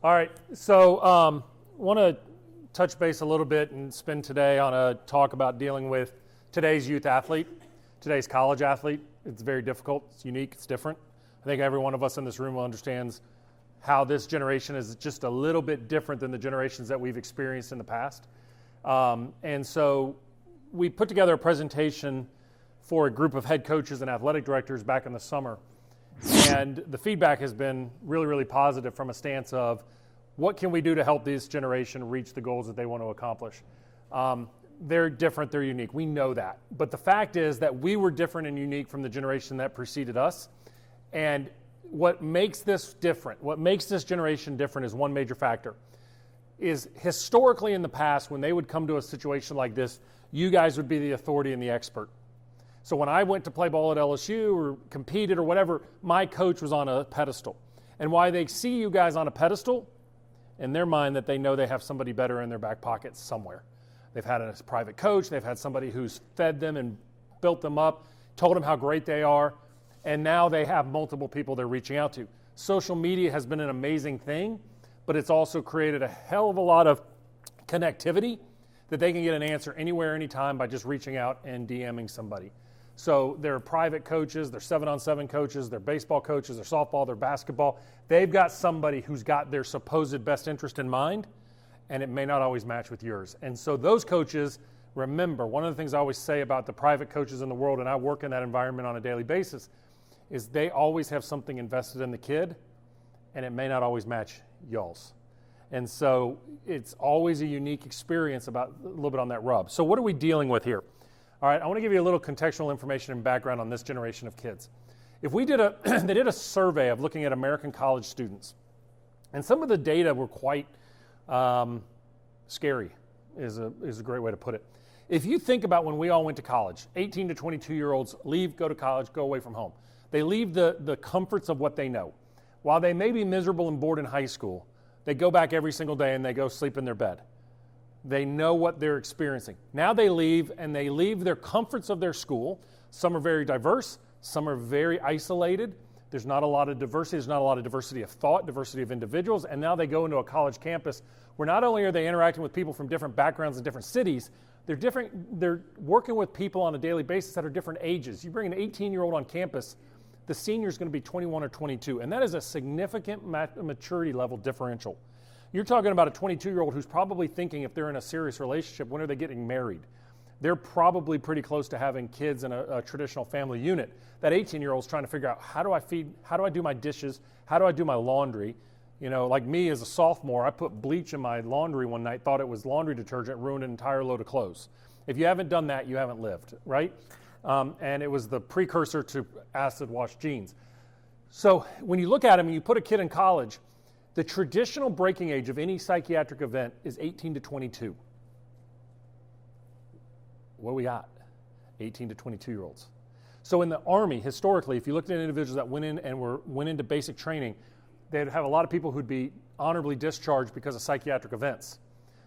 All right, so want to touch base a little bit and spend today on a talk about dealing with today's youth athlete, today's college athlete. It's very difficult, it's unique, it's different. I think every one of us in this room understands how this generation is just a little bit different than the generations that we've experienced in the past. And so we put together a presentation for a group of head coaches and athletic directors back in the summer. And the feedback has been really, really positive from a stance of what can we do to help this generation reach the goals that they want to accomplish. They're different, they're unique. We know that. But the fact is that we were different and unique from the generation that preceded us. And what makes this different, what makes this generation different is one major factor. Is historically in the past, when they would come to a situation like this, you guys would be the authority and the expert. So when I went to play ball at LSU or competed or whatever, my coach was on a pedestal. And why they see you guys on a pedestal, in their mind that they know they have somebody better in their back pocket somewhere. They've had a private coach, they've had somebody who's fed them and built them up, told them how great they are, and now they have multiple people they're reaching out to. Social media has been an amazing thing, but it's also created a hell of a lot of connectivity that they can get an answer anywhere, anytime by just reaching out and DMing somebody. So they're private coaches, they're 7-on-7 coaches, they're baseball coaches, they're softball, they're basketball. They've got somebody who's got their supposed best interest in mind, and it may not always match with yours. And so those coaches, remember, one of the things I always say about the private coaches in the world, and I work in that environment on a daily basis, is they always have something invested in the kid, and it may not always match y'all's. And so it's always a unique experience about a little bit on that rub. So what are we dealing with here? All right, I want to give you a little contextual information and background on this generation of kids. If we did they did a survey of looking at American college students, and some of the data were quite scary, is a great way to put it. If you think about when we all went to college, 18 to 22-year-olds leave, go to college, go away from home. They leave the comforts of what they know. While they may be miserable and bored in high school, they go back every single day and they go sleep in their bed. They know what they're experiencing. Now they leave, and they leave their comforts of their school. Some are very diverse. Some are very isolated. There's not a lot of diversity. There's not a lot of diversity of thought, diversity of individuals. And now they go into a college campus where not only are they interacting with people from different backgrounds and different cities, they're working with people on a daily basis that are different ages. You bring an 18-year-old on campus, the senior is going to be 21 or 22. And that is a significant maturity level differential. You're talking about a 22-year-old who's probably thinking, if they're in a serious relationship, when are they getting married? They're probably pretty close to having kids in a traditional family unit. That 18-year-old's trying to figure out, how do I feed, how do I do my dishes, how do I do my laundry? You know, like me as a sophomore, I put bleach in my laundry one night, thought it was laundry detergent, ruined an entire load of clothes. If you haven't done that, you haven't lived, right? And it was the precursor to acid wash jeans. So when you look at them and you put a kid in college, the traditional breaking age of any psychiatric event is 18 to 22. What do we got? 18 to 22-year-olds. So in the Army, historically, if you looked at individuals that went in and went into basic training, they'd have a lot of people who'd be honorably discharged because of psychiatric events.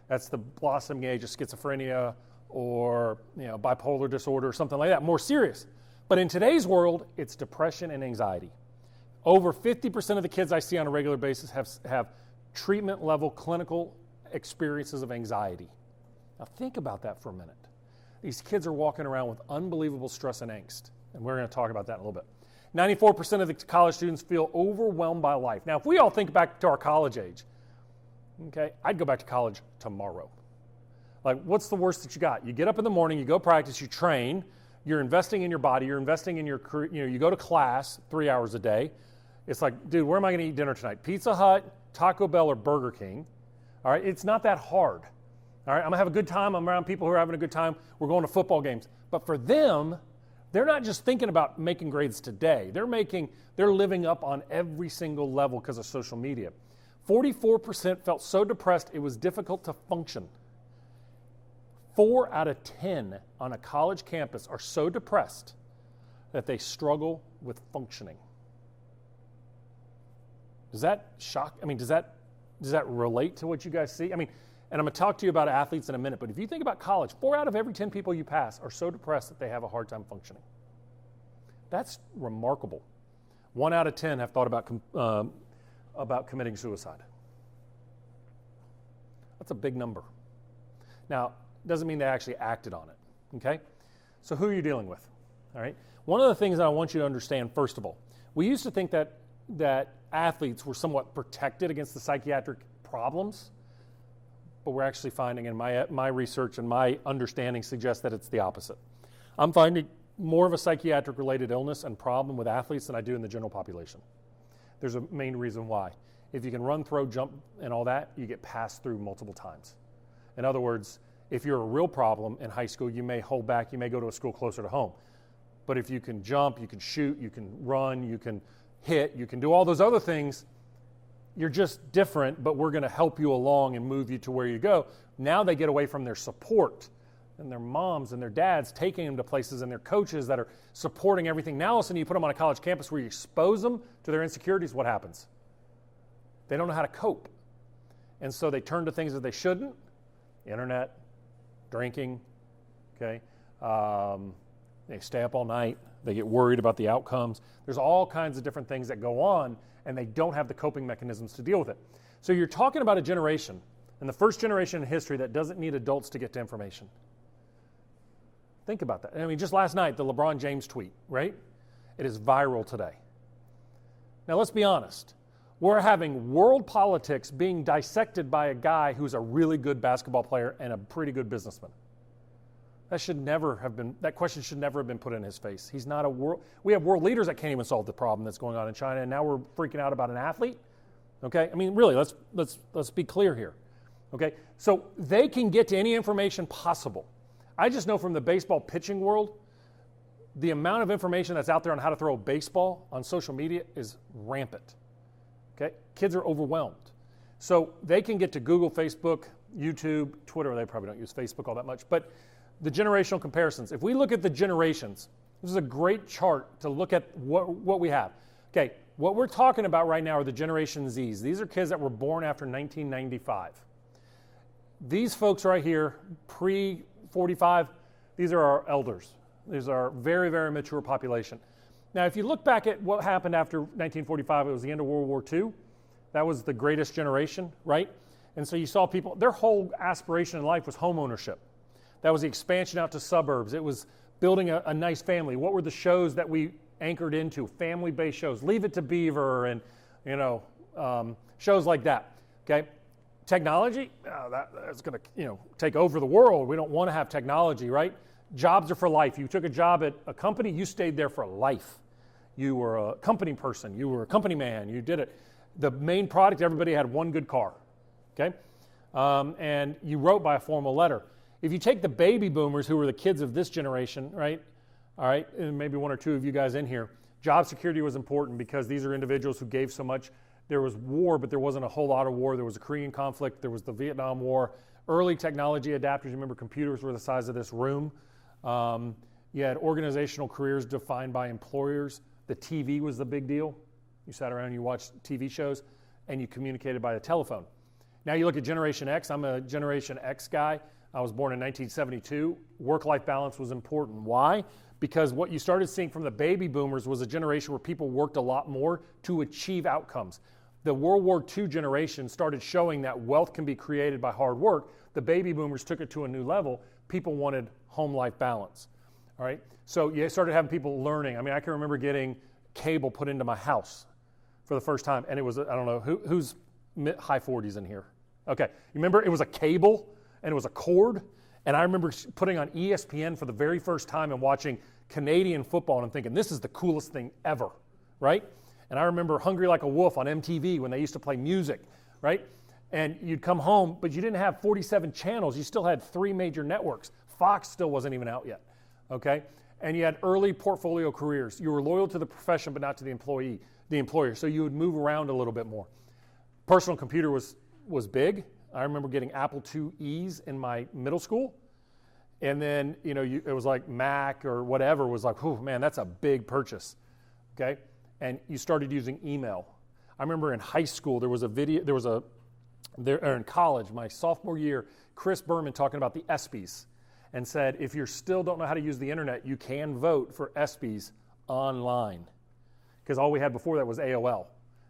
That's the blossoming age of schizophrenia or bipolar disorder or something like that, more serious. But in today's world, it's depression and anxiety. Over 50% of the kids I see on a regular basis have treatment-level clinical experiences of anxiety. Now think about that for a minute. These kids are walking around with unbelievable stress and angst, and we're going to talk about that in a little bit. 94% of the college students feel overwhelmed by life. Now, if we all think back to our college age, okay, I'd go back to college tomorrow. Like, what's the worst that you got? You get up in the morning, you go practice, you train, you're investing in your body, you're investing in your career, you go to class 3 hours a day. It's like, dude, where am I going to eat dinner tonight? Pizza Hut, Taco Bell, or Burger King? All right, it's not that hard. All right, I'm going to have a good time. I'm around people who are having a good time. We're going to football games. But for them, they're not just thinking about making grades today. They're living up on every single level because of social media. 44% felt so depressed it was difficult to function. 4 out of 10 on a college campus are so depressed that they struggle with functioning. Does that shock? I mean, does that relate to what you guys see? I mean, and I'm going to talk to you about athletes in a minute, but if you think about college, 4 out of every 10 people you pass are so depressed that they have a hard time functioning. That's remarkable. 1 out of 10 have thought about committing suicide. That's a big number. Now, doesn't mean they actually acted on it, okay? So who are you dealing with, all right? One of the things that I want you to understand, first of all, we used to think that athletes were somewhat protected against the psychiatric problems, but we're actually finding, and my research and my understanding suggests that it's the opposite. I'm finding more of a psychiatric-related illness and problem with athletes than I do in the general population. There's a main reason why. If you can run, throw, jump, and all that, you get passed through multiple times. In other words, if you're a real problem in high school, you may hold back, you may go to a school closer to home. But if you can jump, you can shoot, you can run, you can hit, you can do all those other things, you're just different, but we're going to help you along and move you to where you go. Now they get away from their support and their moms and their dads taking them to places and their coaches that are supporting everything. Now all of a sudden you put them on a college campus where you expose them to their insecurities, what happens? They don't know how to cope. And so they turn to things that they shouldn't. Internet, drinking, okay? They stay up all night. They get worried about the outcomes. There's all kinds of different things that go on, and they don't have the coping mechanisms to deal with it. So you're talking about a generation, and the first generation in history that doesn't need adults to get to information. Think about that. I mean, just last night, the LeBron James tweet, right? It is viral today. Now, let's be honest. We're having world politics being dissected by a guy who's a really good basketball player and a pretty good businessman. That question should never have been put in his face. He's not we have world leaders that can't even solve the problem that's going on in China, and now we're freaking out about an athlete? Okay? I mean, really, let's be clear here. Okay? So they can get to any information possible. I just know from the baseball pitching world, the amount of information that's out there on how to throw a baseball on social media is rampant. Okay? Kids are overwhelmed. So they can get to Google, Facebook, YouTube, Twitter. They probably don't use Facebook all that much. But the generational comparisons. If we look at the generations, this is a great chart to look at what we have. Okay, what we're talking about right now are the Generation Zs. These are kids that were born after 1995. These folks right here, pre-45, these are our elders. These are our very, very mature population. Now, if you look back at what happened after 1945, it was the end of World War II. That was the greatest generation, right? And so you saw people, their whole aspiration in life was home ownership. That was the expansion out to suburbs. It was building a nice family. What were the shows that we anchored into? Family-based shows. Leave It to Beaver and, shows like that, okay? Technology, that's going to, take over the world. We don't want to have technology, right? Jobs are for life. You took a job at a company, you stayed there for life. You were a company person. You were a company man. You did it. The main product, everybody had one good car, okay? And you wrote by a formal letter. If you take the baby boomers who were the kids of this generation, right? All right, and maybe one or two of you guys in here, job security was important because these are individuals who gave so much. There was war, but there wasn't a whole lot of war. There was a Korean conflict. There was the Vietnam War. Early technology adapters. Remember, computers were the size of this room. You had organizational careers defined by employers. The TV was the big deal. You sat around and you watched TV shows, and you communicated by the telephone. Now you look at Generation X. I'm a Generation X guy. I was born in 1972. Work-life balance was important. Why? Because what you started seeing from the baby boomers was a generation where people worked a lot more to achieve outcomes. The World War II generation started showing that wealth can be created by hard work. The baby boomers took it to a new level. People wanted home-life balance. All right? So you started having people learning. I mean, I can remember getting cable put into my house for the first time, and it was, I don't know, who's high 40s in here? Okay. You remember it was a cable? And it was a cord, and I remember putting on ESPN for the very first time and watching Canadian football, and I'm thinking, this is the coolest thing ever, right? And I remember Hungry Like a Wolf on MTV when they used to play music, right? And you'd come home, but you didn't have 47 channels. You still had 3 major networks. Fox still wasn't even out yet, okay? And you had early portfolio careers. You were loyal to the profession, but not to the employer. So you would move around a little bit more. Personal computer was big. I remember getting Apple IIe's in my middle school. And then, it was like Mac or whatever was like, oh man, that's a big purchase, okay? And you started using email. I remember in high school, in college, my sophomore year, Chris Berman talking about the ESPYs and said, if you still don't know how to use the internet, you can vote for ESPYs online. Because all we had before that was AOL.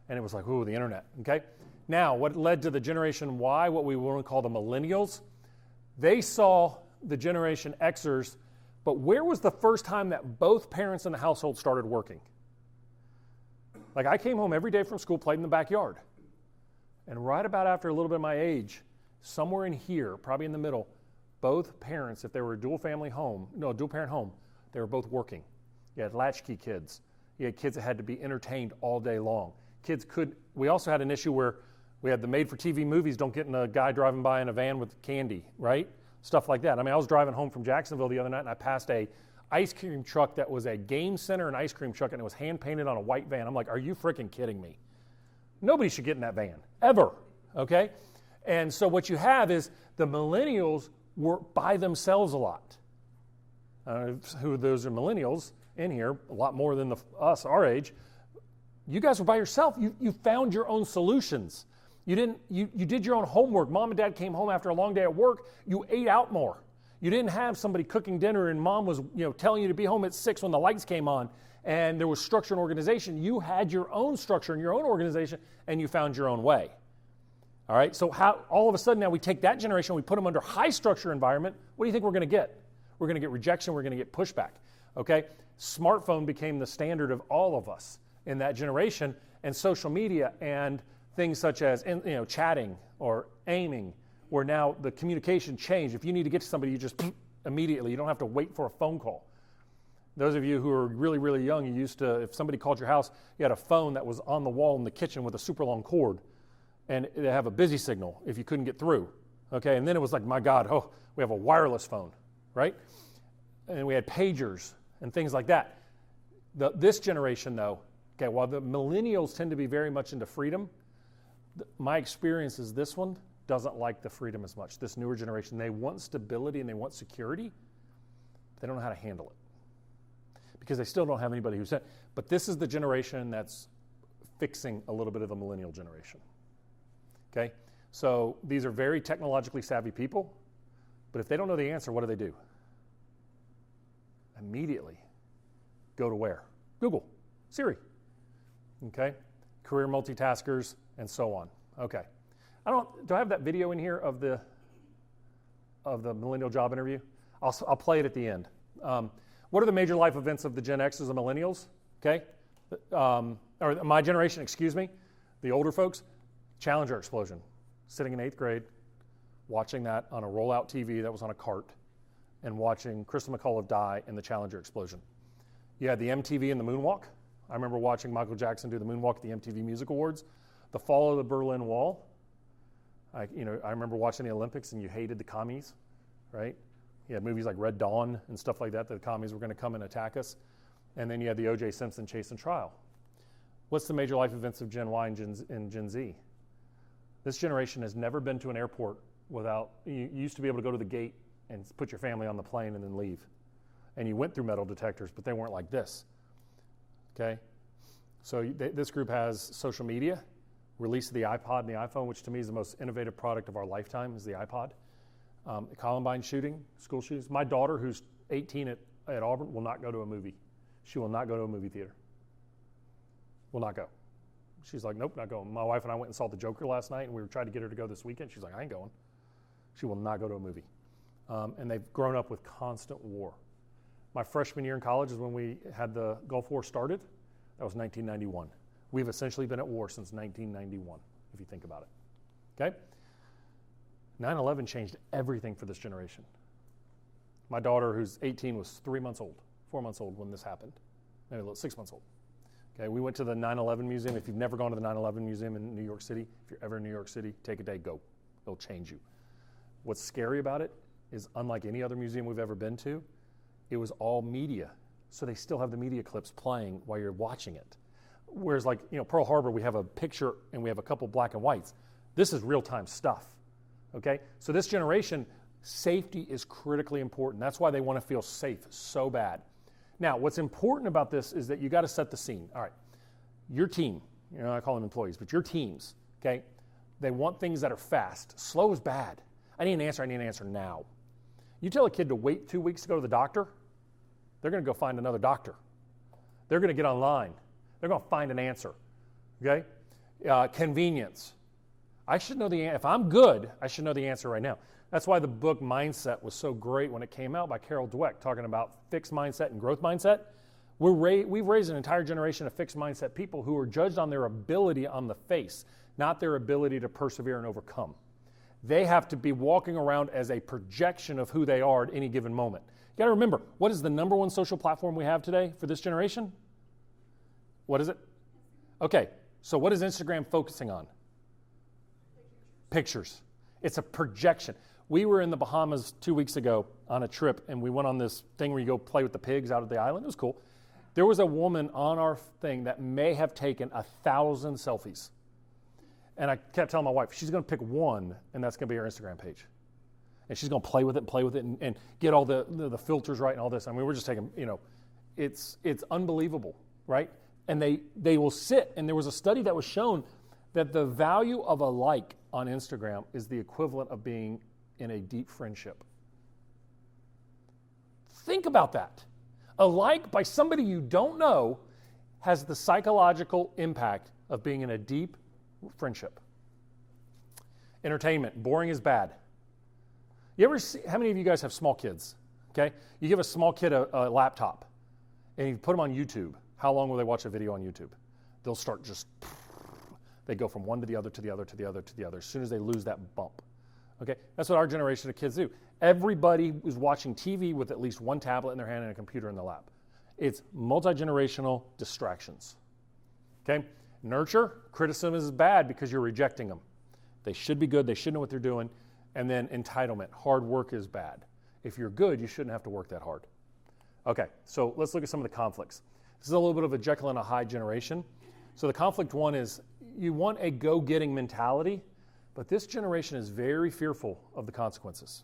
And it was like, ooh, the internet, okay? Now, what led to the Generation Y, what we want to call the Millennials, they saw the Generation Xers, but where was the first time that both parents in the household started working? Like, I came home every day from school, played in the backyard. And right about after a little bit of my age, somewhere in here, probably in the middle, both parents, if they were a dual parent home, they were both working. You had latchkey kids. You had kids that had to be entertained all day long. We also had an issue where we had the made-for-TV movies don't get in a guy driving by in a van with candy, right? Stuff like that. I mean, I was driving home from Jacksonville the other night and I passed a ice cream truck that was a game center and ice cream truck and it was hand-painted on a white van. I'm like, are you freaking kidding me? Nobody should get in that van, ever, okay? And so what you have is the millennials were by themselves a lot. Who those are millennials in here, a lot more than us our age. You guys were by yourself. You found your own solutions. You did your own homework. Mom and dad came home after a long day at work. You ate out more. You didn't have somebody cooking dinner and mom was telling you to be home at 6 when the lights came on and there was structure and organization. You had your own structure and your own organization and you found your own way. All right, so how all of a sudden now we take that generation, we put them under high structure environment. What do you think we're going to get? We're going to get rejection. We're going to get pushback. Okay, smartphone became the standard of all of us in that generation, and social media and things such as chatting or aiming, where now the communication changed. If you need to get to somebody, you just immediately. You don't have to wait for a phone call. Those of you who are really, really young, you used to, if somebody called your house, you had a phone that was on the wall in the kitchen with a super long cord, and it have a busy signal if you couldn't get through. Okay, and then it was like, my God, we have a wireless phone, right? And we had pagers and things like that. This generation, though, okay, while the millennials tend to be very much into freedom, my experience is this one doesn't like the freedom as much. This newer generation, they want stability and they want security. But they don't know how to handle it because they still don't have anybody who said. But this is the generation that's fixing a little bit of the millennial generation. Okay, so these are very technologically savvy people, but if they don't know the answer, what do? Immediately go to where? Google, Siri. Okay, career multitaskers and so on. Okay, do I have that video in here of the millennial job interview? I'll play it at the end. What are the major life events of the Gen Xers and millennials? Okay, or my generation, excuse me, the older folks. Challenger explosion. Sitting in 8th grade, watching that on a rollout TV that was on a cart, and watching Crystal McAuliffe die in the Challenger explosion. You had the MTV and the moonwalk. I remember watching Michael Jackson do the moonwalk at the MTV Music Awards. The fall of the Berlin Wall. I remember watching the Olympics and you hated the commies, right? You had movies like Red Dawn and stuff like that the commies were going to come and attack us. And then you had the O.J. Simpson chase and trial. What's the major life events of Gen Y and Gen Z? This generation has never been to an airport without, you used to be able to go to the gate and put your family on the plane and then leave. And you went through metal detectors, but they weren't like this. Okay? So this group has social media, release of the iPod and the iPhone, which to me is the most innovative product of our lifetime, is the iPod. The Columbine shooting, school shootings. My daughter, who's 18 at Auburn, will not go to a movie. She will not go to a movie theater. Will not go. She's like, nope, not going. My wife and I went and saw The Joker last night, and we were trying to get her to go this weekend. She's like, I ain't going. She will not go to a movie. And they've grown up with constant war. My freshman year in college is when we had the Gulf War started. That was 1991. We've essentially been at war since 1991, if you think about it. Okay? 9/11 changed everything for this generation. My daughter, who's 18, was 4 months old when this happened. Maybe 6 months old. Okay, we went to the 9/11 museum. If you've never gone to the 9/11 museum in New York City, if you're ever in New York City, take a day, go. It'll change you. What's scary about it is, unlike any other museum we've ever been to, it was all media. So they still have the media clips playing while you're watching it. Whereas Pearl Harbor, we have a picture and we have a couple black and whites. This is real-time stuff. Okay, so this generation, safety is critically important. That's why they want to feel safe so bad. Now, what's important about this is that you got to set the scene. All right, your team, I call them employees, but your teams, okay, they want things that are fast. Slow is bad. I need an answer now. You tell a kid to wait 2 weeks to go to the doctor, they're going to go find another doctor. They're going to get online. They're going to find an answer, okay? Convenience. I should know if I'm good, I should know the answer right now. That's why the book Mindset was so great when it came out by Carol Dweck, talking about fixed mindset and growth mindset. We've raised an entire generation of fixed mindset people who are judged on their ability on the face, not their ability to persevere and overcome. They have to be walking around as a projection of who they are at any given moment. You got to remember, what is the number one social platform we have today for this generation? What is it? Okay, so what is Instagram focusing on? Pictures. It's a projection. We were in the Bahamas 2 weeks ago on a trip, and we went on this thing where you go play with the pigs out at the island. It was cool. There was a woman on our thing that may have taken 1,000 selfies. And I kept telling my wife, she's going to pick one, and that's going to be her Instagram page. And she's going to play with it and get all the filters right and all this. I mean, we're just taking, it's unbelievable, right? And they will sit, and there was a study that was shown that the value of a like on Instagram is the equivalent of being in a deep friendship. Think about that. A like by somebody you don't know has the psychological impact of being in a deep friendship. Entertainment, boring is bad. You ever see, how many of you guys have small kids? Okay, you give a small kid a laptop and you put them on YouTube. How long will they watch a video on YouTube? They'll start they go from one to the other, to the other, to the other, to the other, as soon as they lose that bump. Okay, that's what our generation of kids do. Everybody is watching TV with at least one tablet in their hand and a computer in their lap. It's multi-generational distractions. Okay, nurture, criticism is bad because you're rejecting them. They should be good, they should know what they're doing. And then entitlement, hard work is bad. If you're good, you shouldn't have to work that hard. Okay, so let's look at some of the conflicts. This is a little bit of a Jekyll and a Hyde generation. So the conflict one is you want a go-getting mentality, but this generation is very fearful of the consequences.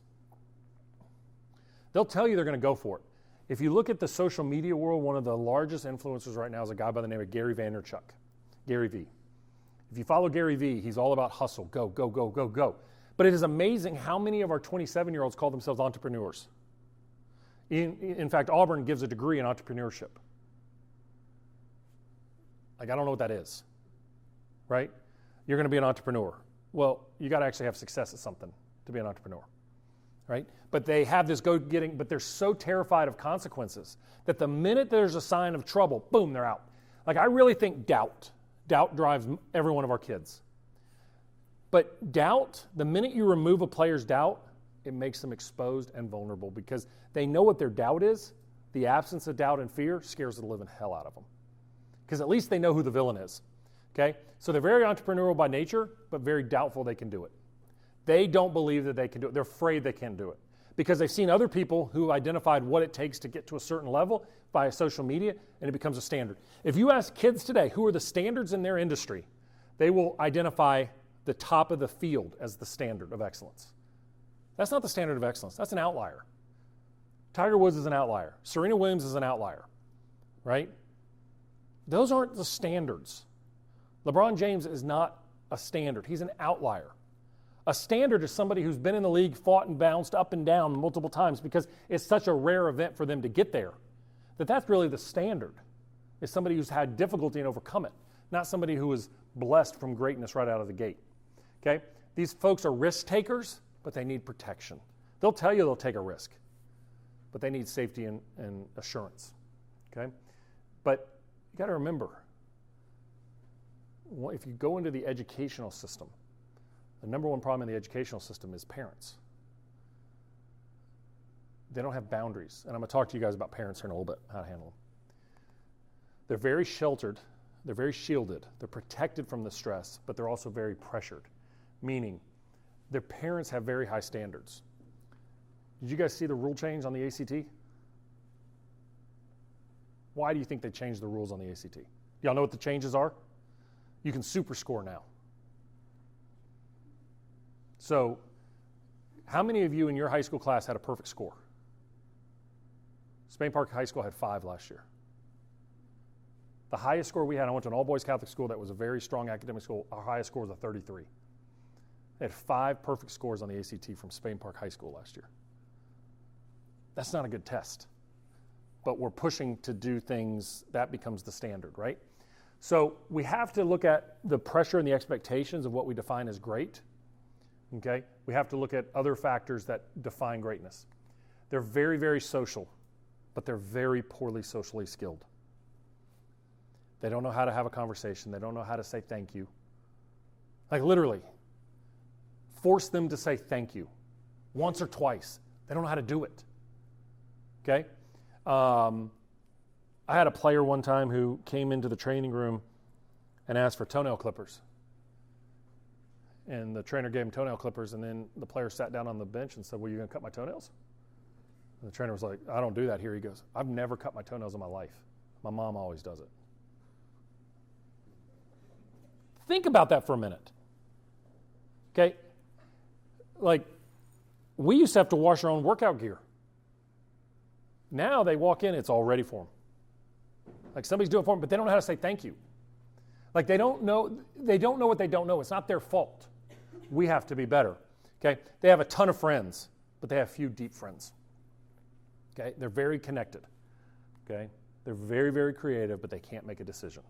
They'll tell you they're going to go for it. If you look at the social media world, one of the largest influencers right now is a guy by the name of Gary Vaynerchuk, Gary V. If you follow Gary V, he's all about hustle, go, go, go, go, go. But it is amazing how many of our 27-year-olds call themselves entrepreneurs. In fact, Auburn gives a degree in entrepreneurship. Like, I don't know what that is, right? You're going to be an entrepreneur. Well, you got to actually have success at something to be an entrepreneur, right? But they have this go-getting, but they're so terrified of consequences that the minute there's a sign of trouble, boom, they're out. Like, I really think doubt drives every one of our kids. But doubt, the minute you remove a player's doubt, it makes them exposed and vulnerable because they know what their doubt is. The absence of doubt and fear scares the living hell out of them because at least they know who the villain is. Okay? So they're very entrepreneurial by nature, but very doubtful they can do it. They don't believe that they can do it. They're afraid they can't do it because they've seen other people who identified what it takes to get to a certain level via social media, and it becomes a standard. If you ask kids today who are the standards in their industry, they will identify the top of the field as the standard of excellence. That's not the standard of excellence. That's an outlier. Tiger Woods is an outlier. Serena Williams is an outlier, right? Those aren't the standards. LeBron James is not a standard. He's an outlier. A standard is somebody who's been in the league, fought and bounced up and down multiple times because it's such a rare event for them to get there. That's really the standard. It's somebody who's had difficulty and overcome it, not somebody who is blessed from greatness right out of the gate. Okay? These folks are risk takers, but they need protection. They'll tell you they'll take a risk, but they need safety and assurance. Okay? But you got to remember, if you go into the educational system, the number one problem in the educational system is parents. They don't have boundaries. And I'm going to talk to you guys about parents here in a little bit, how to handle them. They're very sheltered. They're very shielded. They're protected from the stress, but they're also very pressured, meaning their parents have very high standards. Did you guys see the rule change on the ACT? Why do you think they changed the rules on the ACT? Y'all know what the changes are? You can super score now. So, how many of you in your high school class had a perfect score? Spain Park High School had 5 last year. The highest score we had, I went to an all-boys Catholic school that was a very strong academic school. Our highest score was a 33. They had 5 perfect scores on the ACT from Spain Park High School last year. That's not a good test. But we're pushing to do things, that becomes the standard, right? So we have to look at the pressure and the expectations of what we define as great. Okay? We have to look at other factors that define greatness. They're very, very social, but they're very poorly socially skilled. They don't know how to have a conversation. They don't know how to say thank you. Like literally, force them to say thank you once or twice. They don't know how to do it. Okay? I had a player one time who came into the training room and asked for toenail clippers. And the trainer gave him toenail clippers, and then the player sat down on the bench and said, well, you going to cut my toenails? And the trainer was like, I don't do that here. He goes, I've never cut my toenails in my life. My mom always does it. Think about that for a minute. Okay? Like, we used to have to wash our own workout gear. Now they walk in, it's all ready for them. Like somebody's doing it for them, but they don't know how to say thank you. Like they don't know what they don't know. It's not their fault. We have to be better. Okay? They have a ton of friends, but they have few deep friends. Okay? They're very connected. Okay? They're very, very creative, but they can't make a decision.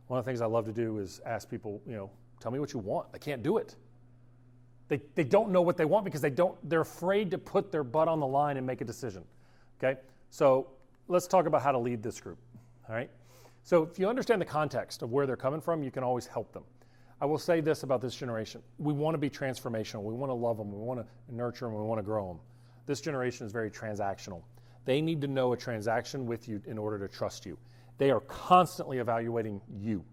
One of the things I love to do is ask people, tell me what you want. They can't do it. They don't know what they want because they're afraid to put their butt on the line and make a decision. Okay? So let's talk about how to lead this group. All right? So if you understand the context of where they're coming from, you can always help them. I will say this about this generation. We want to be transformational. We want to love them. We want to nurture them. We want to grow them. This generation is very transactional. They need to know a transaction with you in order to trust you. They are constantly evaluating you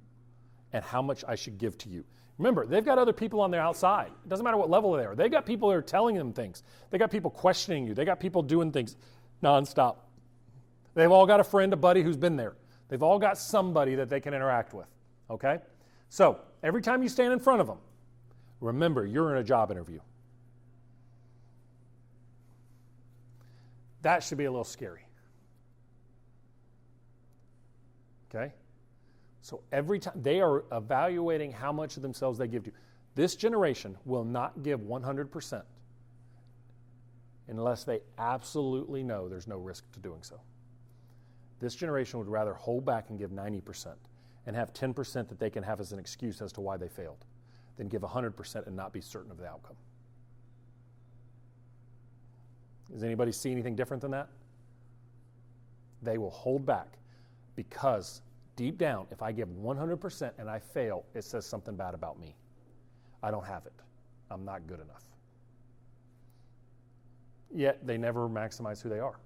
and how much I should give to you. Remember, they've got other people on their outside. It doesn't matter what level they are. They've got people that are telling them things. They've got people questioning you. They've got people doing things nonstop. They've all got a friend, a buddy who's been there. They've all got somebody that they can interact with, okay? So every time you stand in front of them, remember, you're in a job interview. That should be a little scary, okay? So every time, they are evaluating how much of themselves they give to you. This generation will not give 100% unless they absolutely know there's no risk to doing so. This generation would rather hold back and give 90% and have 10% that they can have as an excuse as to why they failed than give 100% and not be certain of the outcome. Does anybody see anything different than that? They will hold back because deep down, if I give 100% and I fail, it says something bad about me. I don't have it. I'm not good enough. Yet they never maximize who they are.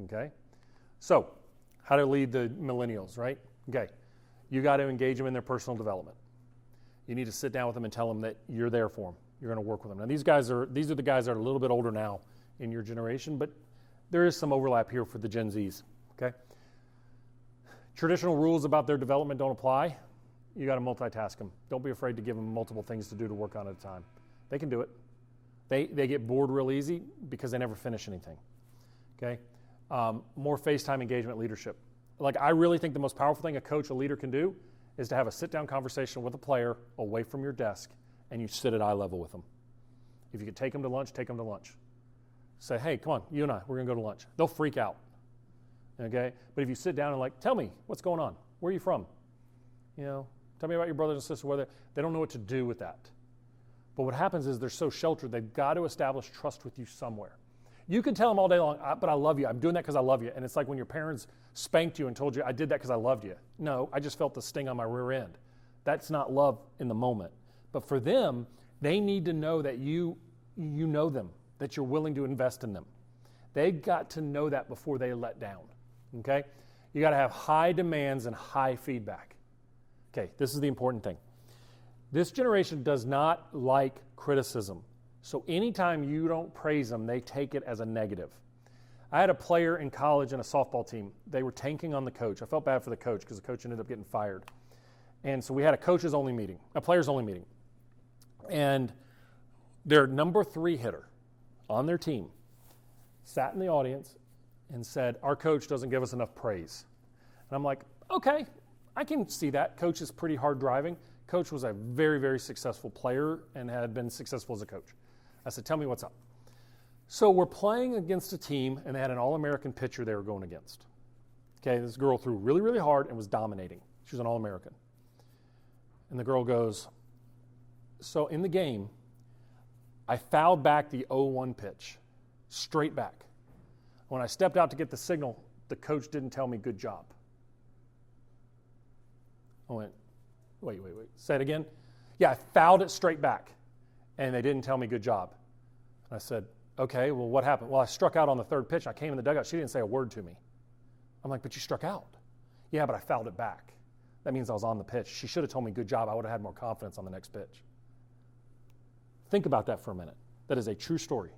Okay? So, how to lead the millennials, right? Okay. You got to engage them in their personal development. You need to sit down with them and tell them that you're there for them. You're going to work with them. Now, these are the guys that are a little bit older now in your generation, but there is some overlap here for the Gen Zs, okay? Traditional rules about their development don't apply. You got to multitask them. Don't be afraid to give them multiple things to do to work on at a time. They can do it. They get bored real easy because they never finish anything, okay? More FaceTime engagement leadership. Like, I really think the most powerful thing a coach, a leader can do is to have a sit-down conversation with a player away from your desk, and you sit at eye level with them. If you could take them to lunch, take them to lunch. Say, hey, come on, you and I, we're going to go to lunch. They'll freak out, okay? But if you sit down and like, tell me, what's going on? Where are you from? Tell me about your brothers and sisters. They don't know what to do with that. But what happens is they're so sheltered, they've got to establish trust with you somewhere. You can tell them all day long, but I love you. I'm doing that because I love you. And it's like when your parents spanked you and told you, I did that because I loved you. No, I just felt the sting on my rear end. That's not love in the moment. But for them, they need to know that you know them, that you're willing to invest in them. They've got to know that before they let down, okay? You got to have high demands and high feedback. Okay, this is the important thing. This generation does not like criticism. So anytime you don't praise them, they take it as a negative. I had a player in college in a softball team. They were tanking on the coach. I felt bad for the coach because the coach ended up getting fired. And so we had a players-only meeting. And their number 3 hitter on their team sat in the audience and said, our coach doesn't give us enough praise. And I'm like, okay, I can see that. Coach is pretty hard driving. Coach was a very, very successful player and had been successful as a coach. I said, tell me what's up. So we're playing against a team, and they had an All-American pitcher they were going against. Okay, this girl threw really, really hard and was dominating. She was an All-American. And the girl goes, so in the game, I fouled back the 0-1 pitch, straight back. When I stepped out to get the signal, the coach didn't tell me good job. I went, wait. Say it again. Yeah, I fouled it straight back, and they didn't tell me good job. And I said, okay, well, what happened? Well, I struck out on the third pitch. I came in the dugout. She didn't say a word to me. I'm like, but you struck out. Yeah, but I fouled it back. That means I was on the pitch. She should have told me good job. I would have had more confidence on the next pitch. Think about that for a minute. That is a true story.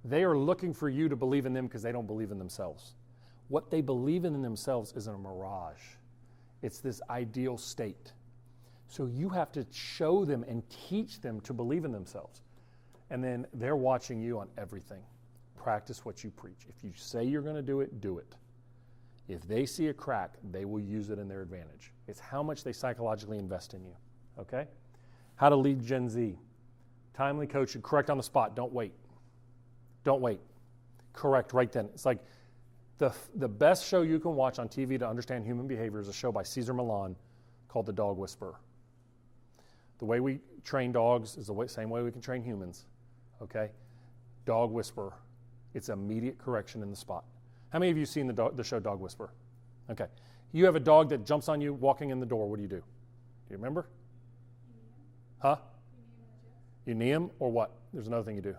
They are looking for you to believe in them because they don't believe in themselves. What they believe in themselves is a mirage. It's this ideal state. So you have to show them and teach them to believe in themselves. And then they're watching you on everything. Practice what you preach. If you say you're going to do it, do it. If they see a crack, they will use it in their advantage. It's how much they psychologically invest in you. Okay? How to lead Gen Z. Timely coaching, correct on the spot, don't wait. Don't wait. Correct right then. It's like the best show you can watch on TV to understand human behavior is a show by Cesar Millan called The Dog Whisperer. The way we train dogs is the same way we can train humans. Okay? Dog Whisperer. It's immediate correction in the spot. How many of you have seen the show Dog Whisperer? Okay. You have a dog that jumps on you walking in the door. What do? Do you remember? Huh? You knee him or what? There's another thing you do.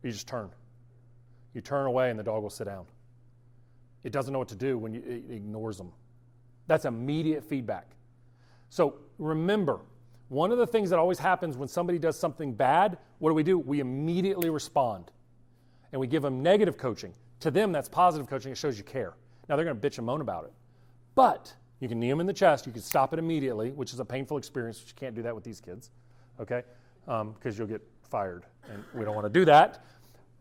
You just turn. You turn away and the dog will sit down. It doesn't know what to do when it ignores them. That's immediate feedback. So remember, one of the things that always happens when somebody does something bad, what do? We immediately respond. And we give them negative coaching. To them, that's positive coaching. It shows you care. Now, they're going to bitch and moan about it. But you can knee them in the chest. You can stop it immediately, which is a painful experience. But you can't do that with these kids, okay? Because you'll get fired. And we don't want to do that.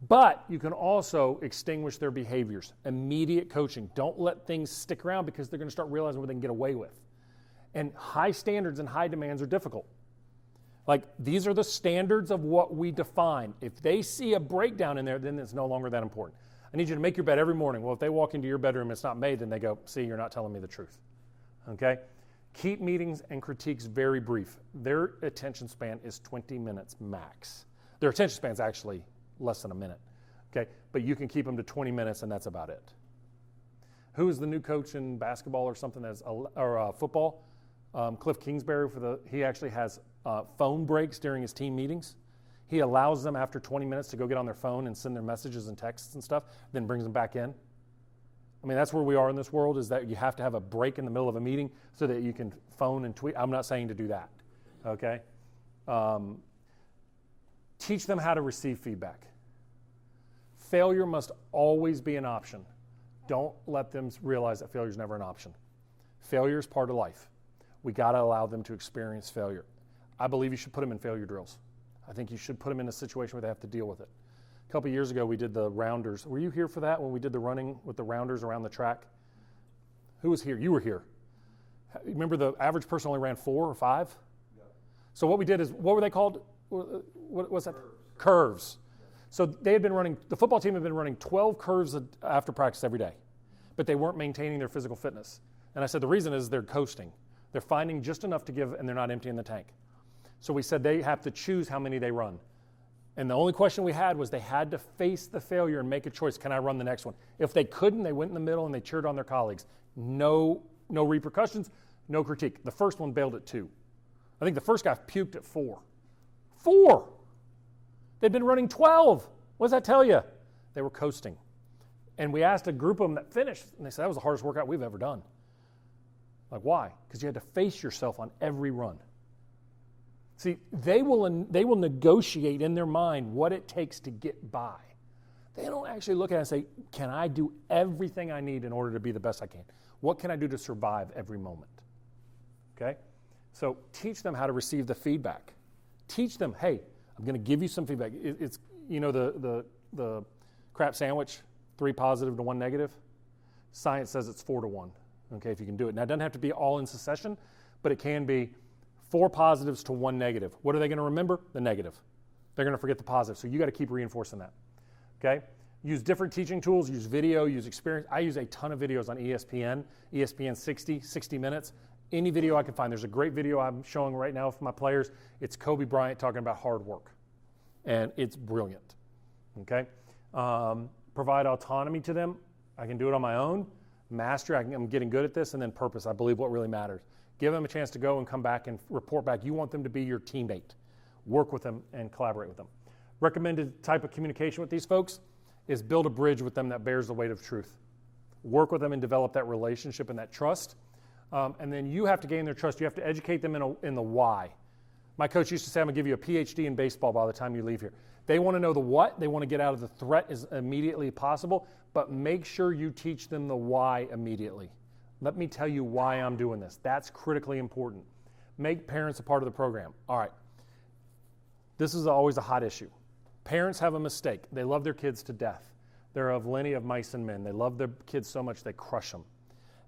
But you can also extinguish their behaviors. Immediate coaching. Don't let things stick around because they're going to start realizing what they can get away with. And high standards and high demands are difficult. Like, these are the standards of what we define. If they see a breakdown in there, then it's no longer that important. I need you to make your bed every morning. Well, if they walk into your bedroom and it's not made, then they go, see, you're not telling me the truth. Okay? Keep meetings and critiques very brief. Their attention span is 20 minutes max. Their attention span is actually less than a minute. Okay? But you can keep them to 20 minutes and that's about it. Who is the new coach in basketball or something or football? Cliff Kingsbury. He actually has phone breaks during his team meetings. He allows them after 20 minutes to go get on their phone and send their messages and texts and stuff, then brings them back in. I mean, that's where we are in this world, is that you have to have a break in the middle of a meeting so that you can phone and tweet. I'm not saying to do that, okay? Teach them how to receive feedback. Failure must always be an option. Don't let them realize that failure is never an option. Failure is part of life. We got to allow them to experience failure. I believe you should put them in failure drills. I think you should put them in a situation where they have to deal with it. A couple of years ago, we did the rounders. Were you here for that when we did the running with the rounders around the track? Who was here? You were here. Remember the average person only ran 4 or 5? Yeah. So what we did is, what were they called? What was that? Curves. So they had been running, the football team had been running 12 curves after practice every day, but they weren't maintaining their physical fitness. And I said the reason is they're coasting. They're finding just enough to give and they're not emptying the tank. So we said they have to choose how many they run. And the only question we had was they had to face the failure and make a choice. Can I run the next one? If they couldn't, they went in the middle and they cheered on their colleagues. No repercussions, no critique. The first one bailed at 2. I think the first guy puked at 4. 4! They'd been running 12. What does that tell you? They were coasting. And we asked a group of them that finished, and they said, that was the hardest workout we've ever done. Like, why? Because you had to face yourself on every run. See, they will negotiate in their mind what it takes to get by. They don't actually look at it and say, can I do everything I need in order to be the best I can? What can I do to survive every moment? Okay? So teach them how to receive the feedback. Teach them, hey, I'm going to give you some feedback. It's the crap sandwich, 3 positive to 1 negative. Science says it's 4 to 1. Okay, if you can do it. Now, it doesn't have to be all in succession, but it can be 4 positives to 1 negative. What are they going to remember? The negative. They're going to forget the positive. So you got to keep reinforcing that. Okay? Use different teaching tools, use video, use experience. I use a ton of videos on ESPN 60 minutes. Any video I can find. There's a great video I'm showing right now for my players. It's Kobe Bryant talking about hard work. And it's brilliant, okay? Provide autonomy to them. I can do it on my own. Mastery, I'm getting good at this. And then purpose, I believe what really matters. Give them a chance to go and come back and report back. You want them to be your teammate. Work with them and collaborate with them. Recommended type of communication with these folks is build a bridge with them that bears the weight of truth. Work with them and develop that relationship and that trust. And then you have to gain their trust. You have to educate them in the why. My coach used to say, I'm going to give you a PhD in baseball by the time you leave here. They want to know the what. They want to get out of the threat as immediately possible, but make sure you teach them the why immediately. Let me tell you why I'm doing this. That's critically important. Make parents a part of the program. All right. This is always a hot issue. Parents have a mistake. They love their kids to death. They're of lineage of mice and men. They love their kids so much they crush them.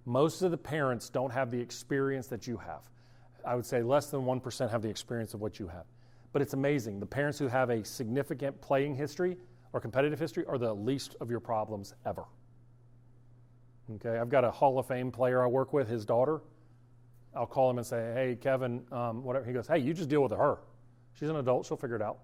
Most of the parents don't have the experience that you have. I would say less than 1% have the experience of what you have. But it's amazing. The parents who have a significant playing history or competitive history are the least of your problems ever. Okay, I've got a Hall of Fame player I work with, his daughter. I'll call him and say, hey, Kevin, whatever. He goes, hey, you just deal with her. She's an adult. She'll figure it out.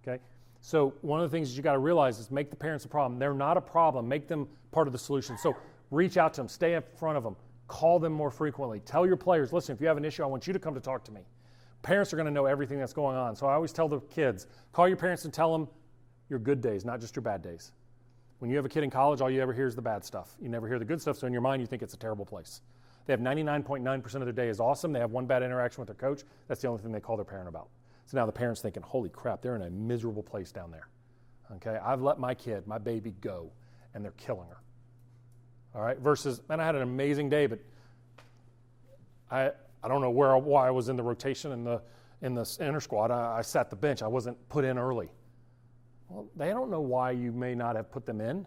Okay? So one of the things you got to realize is make the parents a problem. They're not a problem. Make them part of the solution. So reach out to them. Stay in front of them. Call them more frequently. Tell your players, listen, if you have an issue, I want you to come to talk to me. Parents are going to know everything that's going on. So I always tell the kids, call your parents and tell them your good days, not just your bad days. When you have a kid in college, all you ever hear is the bad stuff. You never hear the good stuff, so in your mind you think it's a terrible place. They have 99.9% of their day is awesome. They have one bad interaction with their coach. That's the only thing they call their parent about. So now the parent's thinking, holy crap, they're in a miserable place down there. Okay, I've let my kid, my baby go, and they're killing her. All right, versus, man, I had an amazing day, but I don't know why I was in the rotation in the inter squad. I sat the bench. I wasn't put in early. Well, they don't know why you may not have put them in.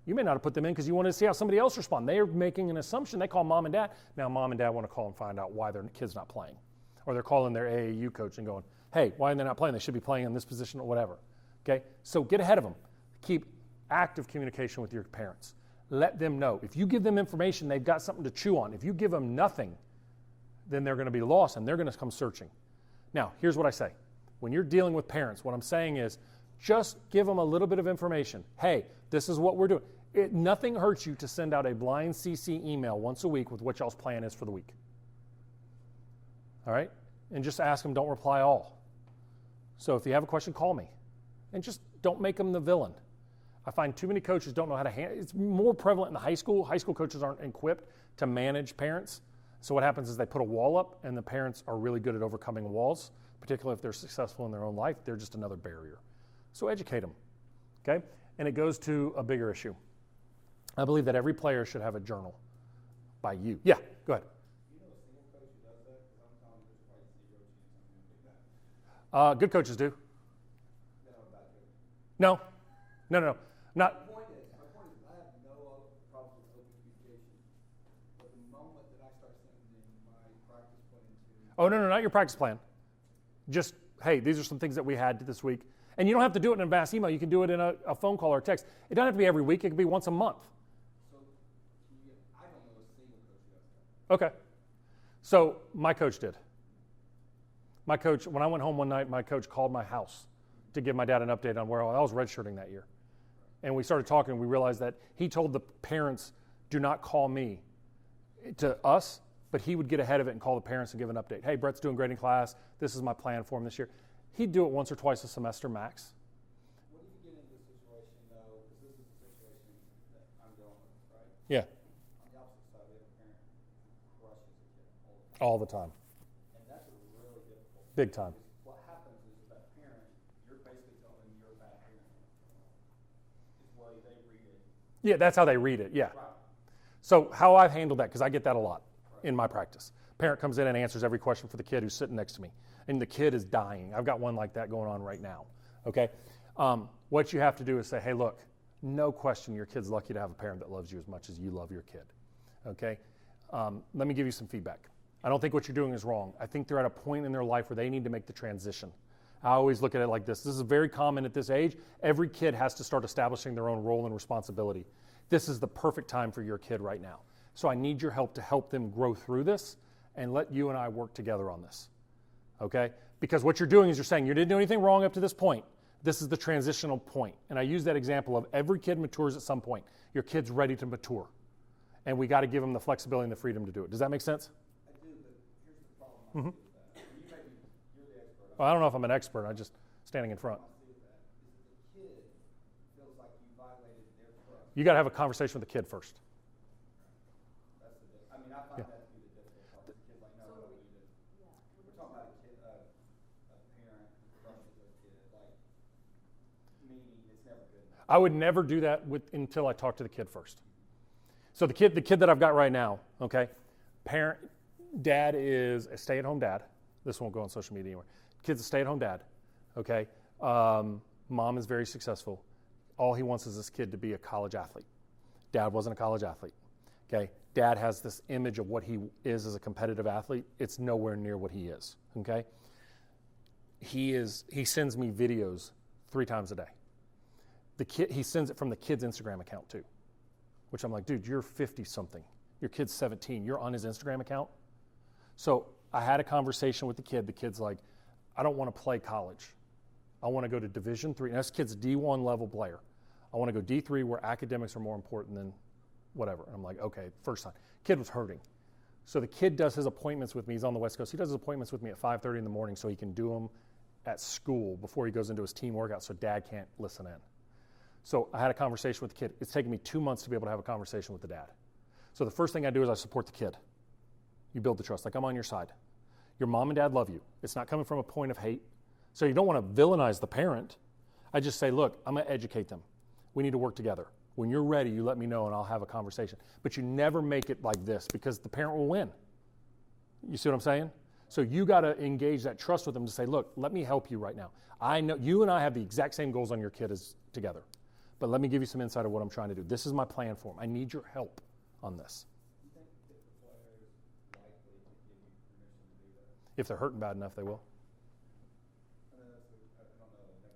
You may not have put them in because you wanted to see how somebody else respond. They are making an assumption. They call mom and dad. Now mom and dad want to call and find out why their kid's not playing. Or they're calling their AAU coach and going, hey, why are they not playing? They should be playing in this position or whatever. Okay? So get ahead of them. Keep active communication with your parents. Let them know. If you give them information, they've got something to chew on. If you give them nothing, then they're going to be lost and they're going to come searching. Now, here's what I say. When you're dealing with parents, what I'm saying is just give them a little bit of information. Hey, this is what we're doing. Nothing hurts you to send out a blind CC email once a week with what y'all's plan is for the week. All right? And just ask them, don't reply all. So if you have a question, call me. And just don't make them the villain. I find too many coaches don't know how to handle it. It's more prevalent in the high school. High school coaches aren't equipped to manage parents. So what happens is they put a wall up, and the parents are really good at overcoming walls, particularly if they're successful in their own life. They're just another barrier. So educate them, okay? And it goes to a bigger issue. I believe that every player should have a journal by you. Yeah, go ahead. You know a single coach who does that? Because I'm telling you, there's probably zero chance I'm going to do that. Good coaches do. Then I'm a bad coach. No. Not. My point is, I have no problems with open communication. But the moment that I start sending my practice plan to... Oh, no, not your practice plan. Just, hey, these are some things that we had this week. And you don't have to do it in a mass email. You can do it in a phone call or a text. It doesn't have to be every week. It can be once a month. So, I don't know a single coach who does that. Okay. So my coach did. My coach, when I went home one night, my coach called my house to give my dad an update on where I was redshirting that year. And we started talking, and we realized that he told the parents, do not call me to us, but he would get ahead of it and call the parents and give an update. Hey, Brett's doing great in class. This is my plan for him this year. He'd do it once or twice a semester max. What if you get into a situation, though, because this is the situation that I'm dealing with, right? Yeah. On the opposite side, we have a parent who crushes a kid All the time. And that's a really difficult thing. Big time. What happens is that parent, you're basically telling them you're a bad parent. It's the way they read it. Yeah, that's how they read it, yeah. Right. So how I've handled that, because I get that a lot in my practice. Parent comes in and answers every question for the kid who's sitting next to me. And the kid is dying. I've got one like that going on right now, okay? What you have to do is say, hey, look, no question your kid's lucky to have a parent that loves you as much as you love your kid, okay? Let me give you some feedback. I don't think what you're doing is wrong. I think they're at a point in their life where they need to make the transition. I always look at it like this. This is very common at this age. Every kid has to start establishing their own role and responsibility. This is the perfect time for your kid right now. So I need your help to help them grow through this and let you and I work together on this, okay? Because what you're doing is you're saying you didn't do anything wrong up to this point. This is the transitional point. And I use that example of every kid matures at some point. Your kid's ready to mature. And we got to give them the flexibility and the freedom to do it. Does that make sense? I do, but here's the problem. You're the expert. Well, I don't know if I'm an expert. I'm just standing in front. The kid feels like you violated their trust. You got to have a conversation with the kid first. That's the big. I mean, I find that to be the difficult part. The kid's like, no, we need to. We're talking about a kid, a parent who crushes a kid, like, meaning it's never good enough. I would never do that until I talk to the kid first. So the kid that I've got right now, okay, dad is a stay-at-home dad. This won't go on social media anymore. Kid's a stay-at-home dad, okay. Mom is very successful. All he wants is this kid to be a college athlete. Dad wasn't a college athlete, okay. Dad has this image of what he is as a competitive athlete. It's nowhere near what he is, okay. He sends me videos 3 times a day. He sends it from the kid's Instagram account too. Which I'm like, dude, you're 50-something. Your kid's 17. You're on his Instagram account? So I had a conversation with the kid. The kid's like, I don't want to play college. I want to go to Division III. Now, this kid's a D1 level player. I want to go D3 where academics are more important than whatever. And I'm like, okay, first time. Kid was hurting. So the kid does his appointments with me. He's on the West Coast. He does his appointments with me at 5:30 in the morning so he can do them at school before he goes into his team workout so dad can't listen in. So I had a conversation with the kid. It's taken me 2 months to be able to have a conversation with the dad. So the first thing I do is I support the kid. You build the trust. Like, I'm on your side. Your mom and dad love you. It's not coming from a point of hate. So you don't want to villainize the parent. I just say, look, I'm going to educate them. We need to work together. When you're ready, you let me know and I'll have a conversation. But you never make it like this because the parent will win. You see what I'm saying? So you got to engage that trust with them to say, look, let me help you right now. I know you and I have the exact same goals on your kid as together. But let me give you some insight of what I'm trying to do. This is my plan for them. I need your help on this. You think if the player is likely to give you permission to do that? If they're hurting bad enough, they will. I don't know.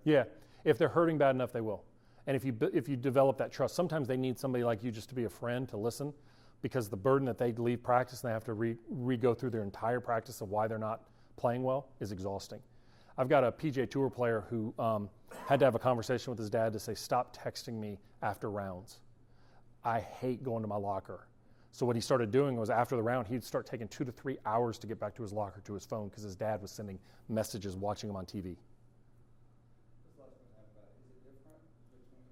Yeah, if they're hurting bad enough, they will. And if you develop that trust, sometimes they need somebody like you just to be a friend, to listen, because the burden that they leave practice and they have to re-go through their entire practice of why they're not playing well is exhausting. I've got a PGA Tour player who had to have a conversation with his dad to say, stop texting me after rounds. I hate going to my locker. So what he started doing was after the round, he'd start taking 2 to 3 hours to get back to his locker, to his phone, because his dad was sending messages, watching him on TV. This last one I have about, is it different between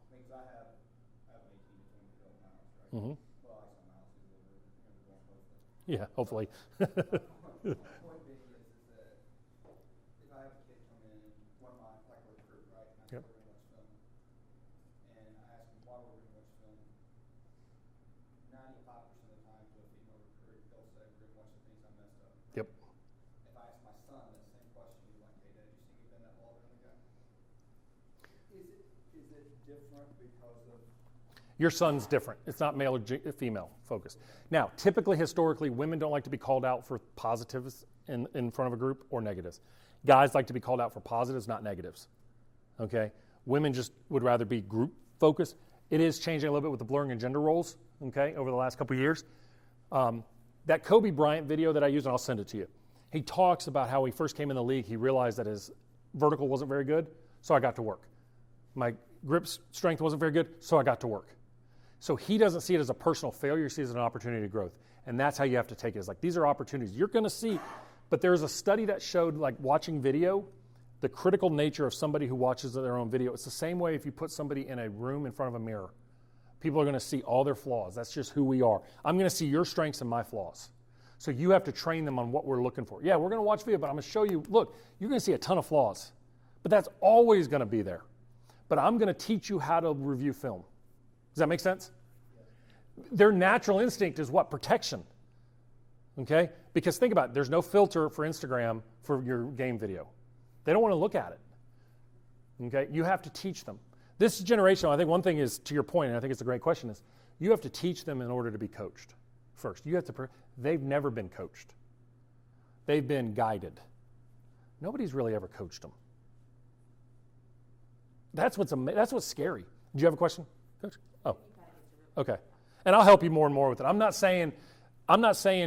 because I have an 18 to 20 miles, right? Mm-hmm. Well, I some miles is going both. Yeah, hopefully. My point being is that if I have a kid come in, one of my, like a recruit, right, and I Yep. say we're going to watch film, and I ask them why we're going to watch film, 95% of the time to a female recruit, they'll say we're going to watch the things I messed up. Yep. If I ask my son that same question, he's like, hey, Dad, you see me bend that ball around the guy? Is it different because of... Your son's different. It's not male or female focused. Now, typically, historically, women don't like to be called out for positives in front of a group or negatives. Guys like to be called out for positives, not negatives. Okay? Women just would rather be group focused. It is changing a little bit with the blurring of gender roles, okay, over the last couple of years. That Kobe Bryant video that I used, and I'll send it to you, he talks about how he first came in the league, he realized that his vertical wasn't very good, so I got to work. My grip strength wasn't very good, so I got to work. So he doesn't see it as a personal failure, he sees it as an opportunity to growth. And that's how you have to take it. It's like, these are opportunities. You're going to see, but there's a study that showed, like, watching video, the critical nature of somebody who watches their own video. It's the same way if you put somebody in a room in front of a mirror. People are going to see all their flaws. That's just who we are. I'm going to see your strengths and my flaws. So you have to train them on what we're looking for. Yeah, we're going to watch video, but I'm going to show you, look, you're going to see a ton of flaws. But that's always going to be there. But I'm going to teach you how to review film. Does that make sense? Their natural instinct is what? Protection. Okay? Because think about it, there's no filter for Instagram for your game video. They don't want to look at it. Okay? You have to teach them. This generation, I think one thing is, to your point, and I think it's a great question, is you have to teach them in order to be coached first. You have to. They've never been coached. They've been guided. Nobody's really ever coached them. That's what's scary. Do you have a question, Coach? Oh, okay. And I'll help you more and more with it. I'm not saying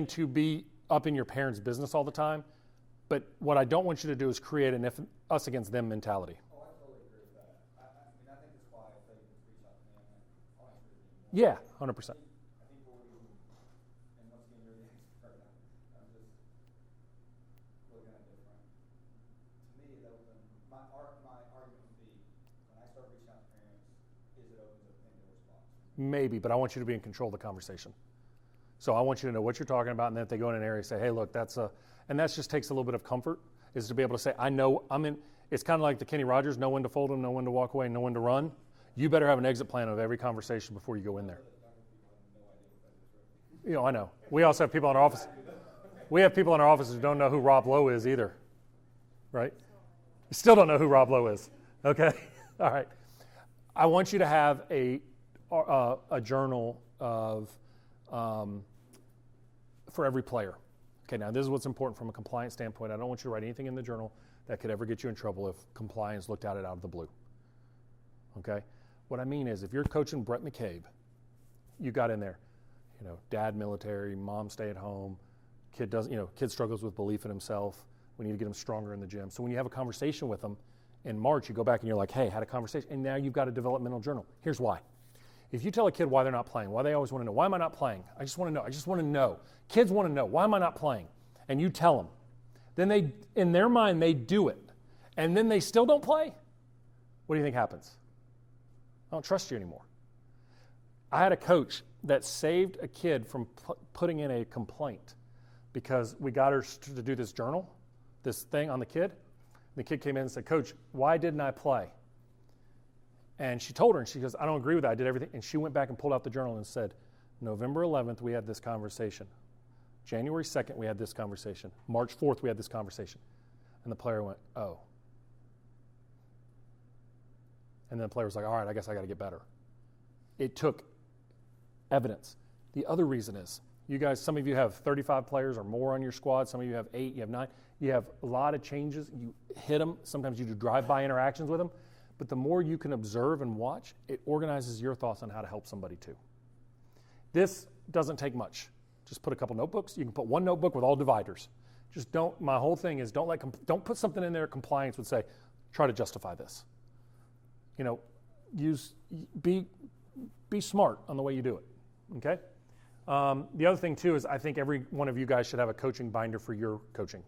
to be up in your parents' business all the time, but what I don't want you to do is create an us against them mentality. Oh, I totally agree with that. I think that's why I think it's reach out to them and honestly. Yeah, 100%. I think what we, and once again, you're the expert. I'm just looking at different. To me, that was my argument would be when I start reaching out to parents, is it opens up Pandora's box? Maybe, but I want you to be in control of the conversation. So I want you to know what you're talking about, and then if they go in an area, say, hey, look, and that just takes a little bit of comfort, is to be able to say, I know I'm in. It's kind of like the Kenny Rogers, know when to fold them, know when to walk away, know when to run. You better have an exit plan of every conversation before you go in there. I know. We also have people in our office. We have people in our office who don't know who Rob Lowe is either, right? You still don't know who Rob Lowe is, okay? All right. I want you to have a journal of for every player. Okay, now this is what's important from a compliance standpoint. I don't want you to write anything in the journal that could ever get you in trouble if compliance looked at it out of the blue. Okay? What I mean is if you're coaching Brett McCabe, you got in there, dad military, mom stay at home, kid struggles with belief in himself. We need to get him stronger in the gym. So when you have a conversation with him in March, you go back and you're like, hey, had a conversation, and now you've got a developmental journal. Here's why. If you tell a kid why they're not playing, why they always want to know, why am I not playing? I just want to know. Kids want to know, why am I not playing? And you tell them. Then in their mind, they do it. And then they still don't play. What do you think happens? I don't trust you anymore. I had a coach that saved a kid from putting in a complaint because we got her to do this journal, this thing on the kid. The kid came in and said, Coach, why didn't I play? And she told her, and she goes, I don't agree with that. I did everything. And she went back and pulled out the journal and said, November 11th, we had this conversation. January 2nd, we had this conversation. March 4th, we had this conversation. And the player went, oh. And then the player was like, all right, I guess I got to get better. It took evidence. The other reason is, you guys, some of you have 35 players or more on your squad. Some of you have 8, you have 9. You have a lot of changes. You hit them. Sometimes you do drive-by interactions with them. But the more you can observe and watch, it organizes your thoughts on how to help somebody too. This doesn't take much. Just put a couple notebooks. You can put one notebook with all dividers. Just don't, my whole thing is don't put something in there compliance would say, try to justify this. Be smart on the way you do it, okay? The other thing too is I think every one of you guys should have a coaching binder for your coaching.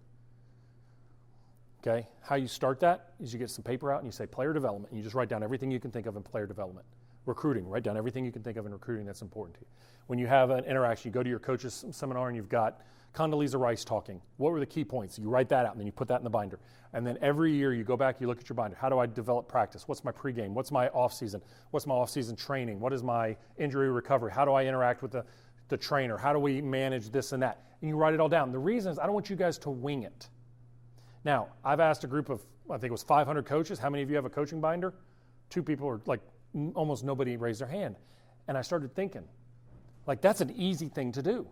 Okay, how you start that is you get some paper out and you say player development, and you just write down everything you can think of in player development. Recruiting, write down everything you can think of in recruiting that's important to you. When you have an interaction, you go to your coach's seminar and you've got Condoleezza Rice talking. What were the key points? You write that out and then you put that in the binder. And then every year you go back, you look at your binder. How do I develop practice? What's my pregame? What's my off-season? What's my off-season training? What is my injury recovery? How do I interact with the trainer? How do we manage this and that? And you write it all down. The reason is I don't want you guys to wing it. Now, I've asked a group of, I think it was 500 coaches, how many of you have a coaching binder? 2 people, or like almost nobody raised their hand. And I started thinking, like that's an easy thing to do.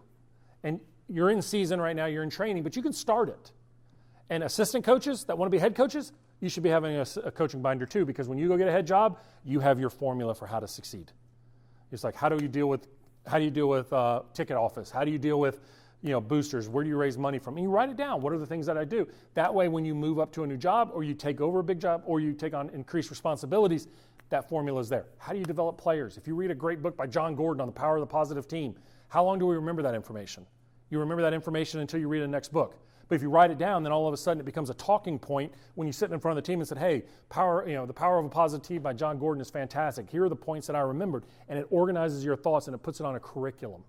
And you're in season right now, you're in training, but you can start it. And assistant coaches that want to be head coaches, you should be having a coaching binder too, because when you go get a head job, you have your formula for how to succeed. It's like, how do you deal with ticket office? How do you deal with boosters? Where do you raise money from? And you write it down. What are the things that I do? That way, when you move up to a new job or you take over a big job or you take on increased responsibilities, that formula is there. How do you develop players? If you read a great book by John Gordon on the power of the positive team, how long do we remember that information? You remember that information until you read the next book. But if you write it down, then all of a sudden it becomes a talking point when you sit in front of the team and said, hey, the power of a positive team by John Gordon is fantastic. Here are the points that I remembered. And it organizes your thoughts and it puts it on a curriculum.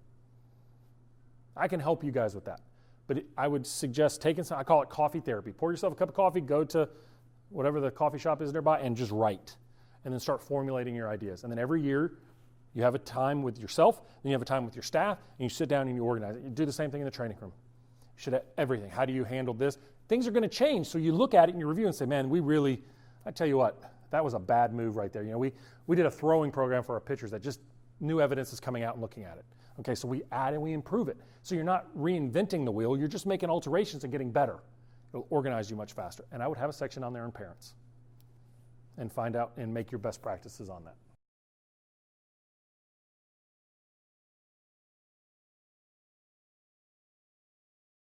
I can help you guys with that. But I would suggest I call it coffee therapy. Pour yourself a cup of coffee, go to whatever the coffee shop is nearby, and just write. And then start formulating your ideas. And then every year, you have a time with yourself, then you have a time with your staff, and you sit down and you organize it. You do the same thing in the training room. You should have everything. How do you handle this? Things are going to change, so you look at it and you review and say, man, I tell you what, that was a bad move right there. We did a throwing program for our pitchers that just new evidence is coming out and looking at it. Okay, so we add and we improve it. So you're not reinventing the wheel, you're just making alterations and getting better. It'll organize you much faster. And I would have a section on there on parents and find out and make your best practices on that.